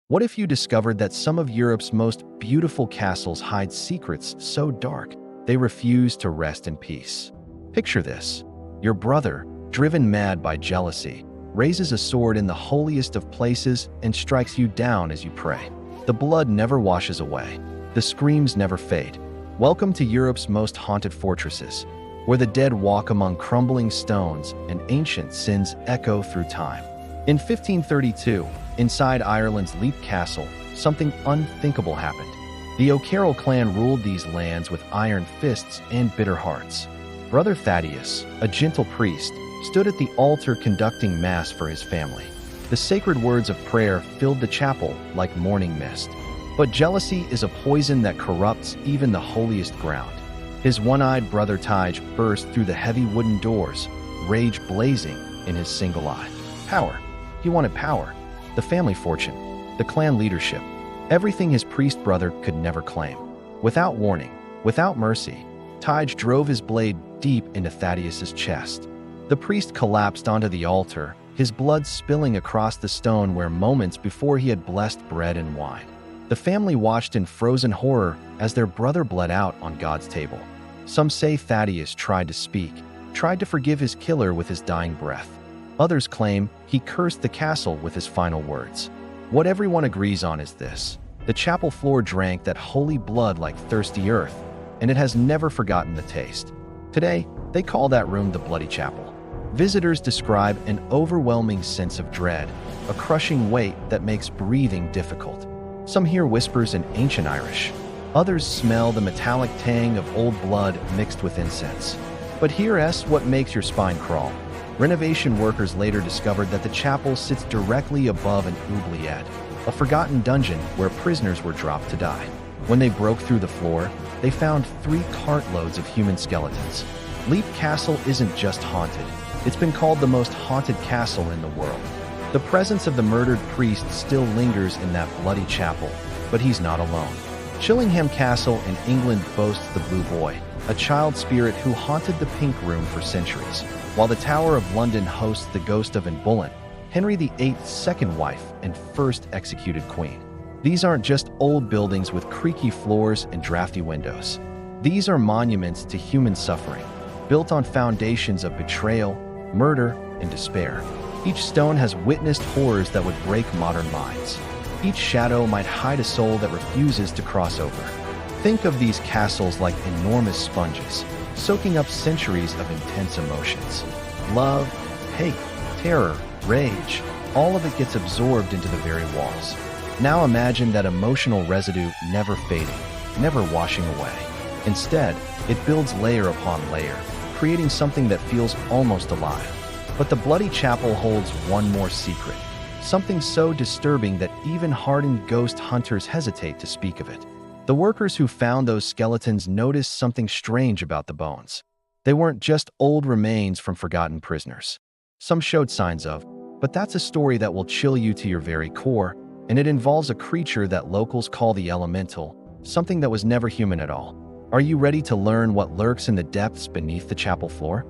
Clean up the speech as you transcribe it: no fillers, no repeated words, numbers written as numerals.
What if you discovered that some of Europe's most beautiful castles hide secrets so dark they refuse to rest in peace? Picture this. Your brother, driven mad by jealousy, raises a sword in the holiest of places and strikes you down as you pray. The blood never washes away. The screams never fade. Welcome to Europe's most haunted fortresses, where the dead walk among crumbling stones and ancient sins echo through time. In 1532, inside Ireland's Leap Castle, something unthinkable happened. The O'Carroll clan ruled these lands with iron fists and bitter hearts. Brother Thaddeus, a gentle priest, stood at the altar conducting mass for his family. The sacred words of prayer filled the chapel like morning mist. But jealousy is a poison that corrupts even the holiest ground. His one-eyed brother Tige burst through the heavy wooden doors, rage blazing in his single eye. Power. He wanted power. The family fortune. The clan leadership. Everything his priest brother could never claim. Without warning, without mercy, Tige drove his blade deep into Thaddeus's chest. The priest collapsed onto the altar, his blood spilling across the stone where moments before he had blessed bread and wine. The family watched in frozen horror as their brother bled out on God's table. Some say Thaddeus tried to speak, tried to forgive his killer with his dying breath. Others claim he cursed the castle with his final words. What everyone agrees on is this: the chapel floor drank that holy blood like thirsty earth, and it has never forgotten the taste. Today, they call that room the Bloody Chapel. Visitors describe an overwhelming sense of dread, a crushing weight that makes breathing difficult. Some hear whispers in ancient Irish. Others smell the metallic tang of old blood mixed with incense. But here's what makes your spine crawl. Renovation workers later discovered that the chapel sits directly above an oubliette, a forgotten dungeon where prisoners were dropped to die. When they broke through the floor, they found 3 cartloads of human skeletons. Leap Castle isn't just haunted. It's been called the most haunted castle in the world. The presence of the murdered priest still lingers in that bloody chapel, but he's not alone. Chillingham Castle in England boasts the Blue Boy, a child spirit who haunted the Pink Room for centuries, while the Tower of London hosts the ghost of Anne Boleyn, Henry VIII's second wife and first executed queen. These aren't just old buildings with creaky floors and drafty windows. These are monuments to human suffering, built on foundations of betrayal, murder, and despair. Each stone has witnessed horrors that would break modern minds. Each shadow might hide a soul that refuses to cross over. Think of these castles like enormous sponges, soaking up centuries of intense emotions. Love, hate, terror, rage, all of it gets absorbed into the very walls. Now imagine that emotional residue never fading, never washing away. Instead, it builds layer upon layer, creating something that feels almost alive. But the Bloody Chapel holds one more secret, something so disturbing that even hardened ghost hunters hesitate to speak of it. The workers who found those skeletons noticed something strange about the bones. They weren't just old remains from forgotten prisoners. Some showed signs of, but that's a story that will chill you to your very core, and it involves a creature that locals call the Elemental, something that was never human at all. Are you ready to learn what lurks in the depths beneath the chapel floor?